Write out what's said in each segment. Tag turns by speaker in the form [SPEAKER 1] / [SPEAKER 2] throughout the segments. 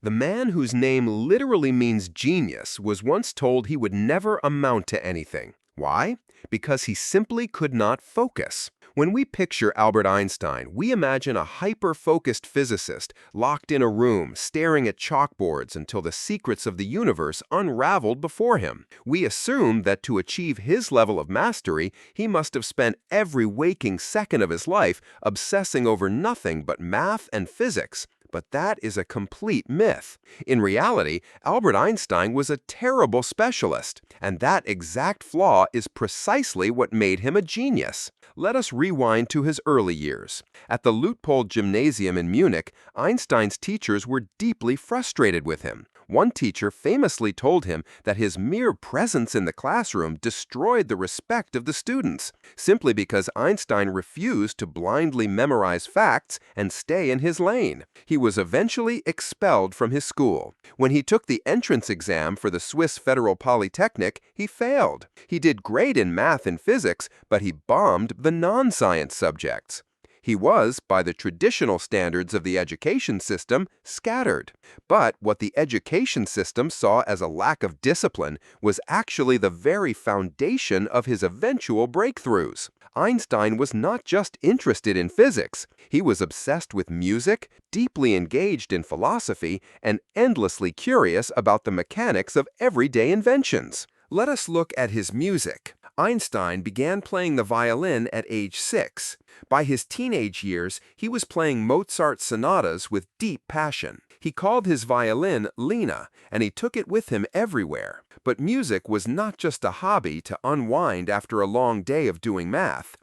[SPEAKER 1] The man whose name literally means genius was once told he would never amount to anything. Why? Because he simply could not focus. When we picture Albert Einstein, we imagine a hyper-focused physicist locked in a room, staring at chalkboards until the secrets of the universe unraveled before him. We assume that to achieve his level of mastery, he must have spent every waking second of his life obsessing over nothing but math and physics. But that is a complete myth. In reality, Albert Einstein was a terrible specialist, and that exact flaw is precisely what made him a genius. Let us rewind to his early years. At the Luitpold Gymnasium in Munich, Einstein's teachers were deeply frustrated with him. One teacher famously told him that his mere presence in the classroom destroyed the respect of the students, simply because Einstein refused to blindly memorize facts and stay in his lane. He was eventually expelled from his school. When he took the entrance exam for the Swiss Federal Polytechnic, he failed. He did great in math and physics, but he bombed the non-science subjects. He was, by the traditional standards of the education system, scattered. But what the education system saw as a lack of discipline was actually the very foundation of his eventual breakthroughs. Einstein was not just interested in physics. He was obsessed with music, deeply engaged in philosophy, and endlessly curious about the mechanics of everyday inventions. Let us look at his music. Einstein began playing the violin at age 6. By his teenage years, he was playing Mozart sonatas with deep passion. He called his violin Lena, and he took it with him everywhere. But music was not just a hobby to unwind after a long day of doing math.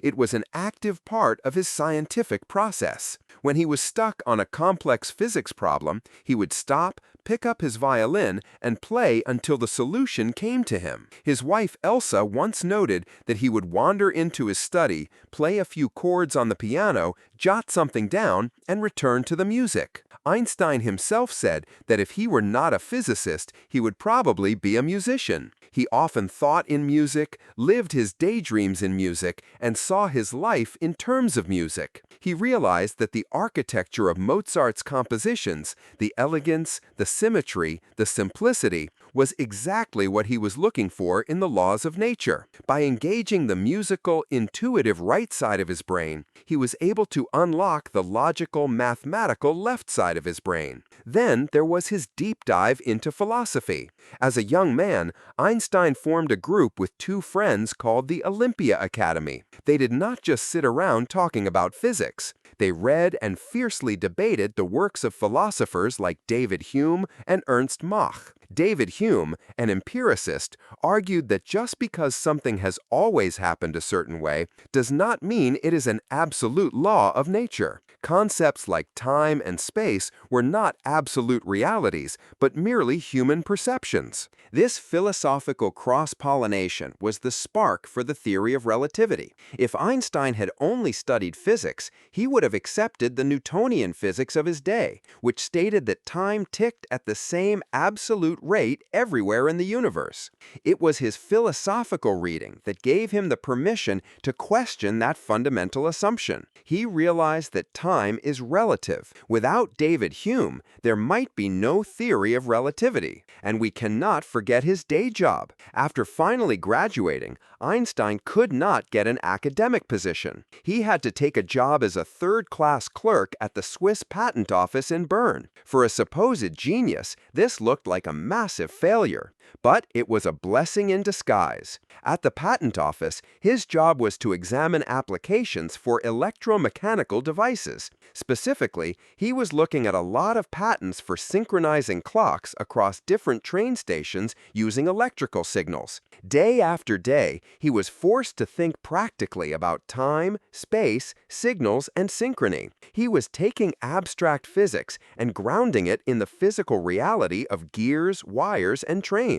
[SPEAKER 1] It was an active part of his scientific process. When he was stuck on a complex physics problem, he would stop, pick up his violin, and play until the solution came to him. His wife Elsa once noted that he would wander into his study, play a few chords on the piano, jot something down, and return to the music. Einstein himself said that if he were not a physicist, he would probably be a musician. He often thought in music, lived his daydreams in music, and saw his life in terms of music. He realized that the architecture of Mozart's compositions, the elegance, the symmetry, the simplicity, was exactly what he was looking for in the laws of nature. By engaging the musical, intuitive right side of his brain, he was able to unlock the logical, mathematical left side of his brain. Then there was his deep dive into philosophy. As a young man, Einstein formed a group with two friends called the Olympia Academy. They did not just sit around talking about physics. They read and fiercely debated the works of philosophers like David Hume and Ernst Mach. David Hume, an empiricist, argued that just because something has always happened a certain way does not mean it is an absolute law of nature. Concepts like time and space were not absolute realities, but merely human perceptions. This philosophical cross-pollination was the spark for the theory of relativity. If Einstein had only studied physics, he would have accepted the Newtonian physics of his day, which stated that time ticked at the same absolute rate everywhere in the universe. It was his philosophical reading that gave him the permission to question that fundamental assumption. He realized that time is relative. Without David Hume, there might be no theory of relativity. And we cannot forget his day job. After finally graduating, Einstein could not get an academic position. He had to take a job as a third-class clerk at the Swiss Patent Office in Bern. For a supposed genius, this looked like a massive failure. But it was a blessing in disguise. At the patent office, his job was to examine applications for electromechanical devices. Specifically, he was looking at a lot of patents for synchronizing clocks across different train stations using electrical signals. Day after day, he was forced to think practically about time, space, signals, and synchrony. He was taking abstract physics and grounding it in the physical reality of gears, wires, and trains.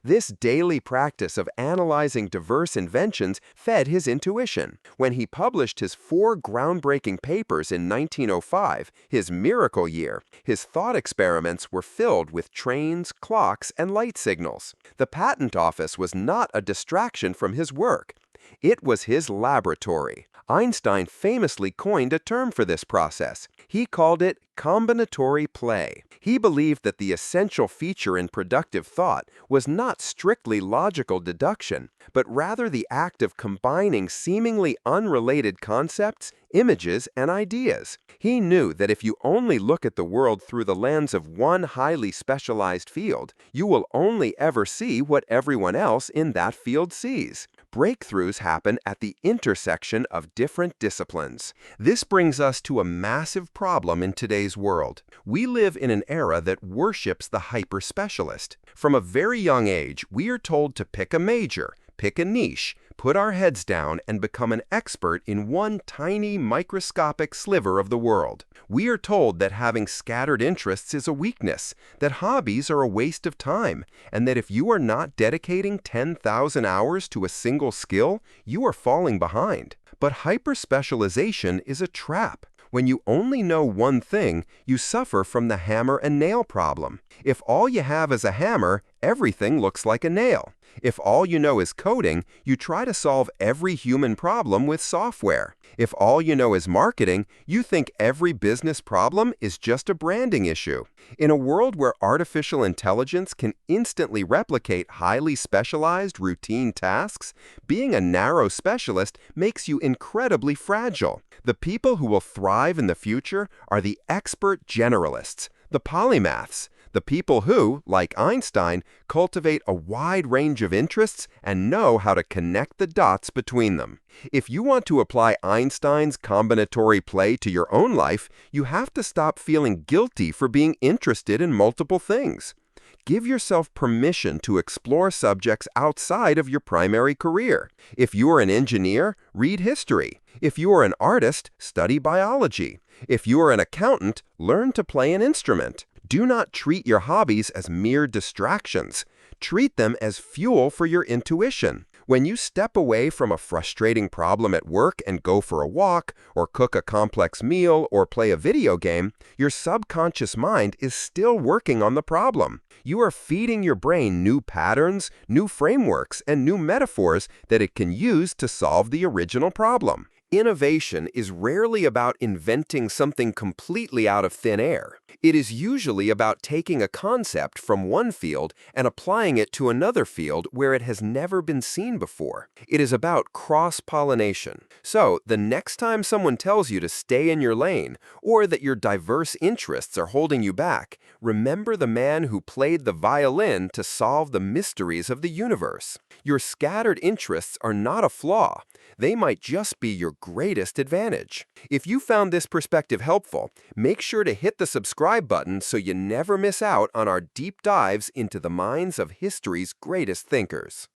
[SPEAKER 1] This daily practice of analyzing diverse inventions fed his intuition. When he published his 4 groundbreaking papers in 1905, his miracle year, his thought experiments were filled with trains, clocks, and light signals. The patent office was not a distraction from his work. It was his laboratory. Einstein famously coined a term for this process. He called it combinatory play. He believed that the essential feature in productive thought was not strictly logical deduction, but rather the act of combining seemingly unrelated concepts, images, and ideas. He knew that if you only look at the world through the lens of one highly specialized field, you will only ever see what everyone else in that field sees. Breakthroughs happen at the intersection of different disciplines. This brings us to a massive problem in today's world. We live in an era that worships the hyper-specialist. From a very young age, we are told to pick a major, pick a niche, put our heads down, and become an expert in one tiny microscopic sliver of the world. We are told that having scattered interests is a weakness, that hobbies are a waste of time, and that if you are not dedicating 10,000 hours to a single skill, you are falling behind. But hyper-specialization is a trap. When you only know one thing, you suffer from the hammer and nail problem. If all you have is a hammer, everything looks like a nail. If all you know is coding, you try to solve every human problem with software. If all you know is marketing, you think every business problem is just a branding issue. In a world where artificial intelligence can instantly replicate highly specialized routine tasks, being a narrow specialist makes you incredibly fragile. The people who will thrive in the future are the expert generalists, the polymaths, the people who, like Einstein, cultivate a wide range of interests and know how to connect the dots between them. If you want to apply Einstein's combinatory play to your own life, you have to stop feeling guilty for being interested in multiple things. Give yourself permission to explore subjects outside of your primary career. If you are an engineer, read history. If you are an artist, study biology. If you are an accountant, learn to play an instrument. Do not treat your hobbies as mere distractions. Treat them as fuel for your intuition. When you step away from a frustrating problem at work and go for a walk, or cook a complex meal, or play a video game, your subconscious mind is still working on the problem. You are feeding your brain new patterns, new frameworks, and new metaphors that it can use to solve the original problem. Innovation is rarely about inventing something completely out of thin air. It is usually about taking a concept from one field and applying it to another field where it has never been seen before. It is about cross-pollination. So, the next time someone tells you to stay in your lane, or that your diverse interests are holding you back, remember the man who played the violin to solve the mysteries of the universe. Your scattered interests are not a flaw. They might just be your greatest advantage. If you found this perspective helpful, make sure to hit the subscribe button so you never miss out on our deep dives into the minds of history's greatest thinkers.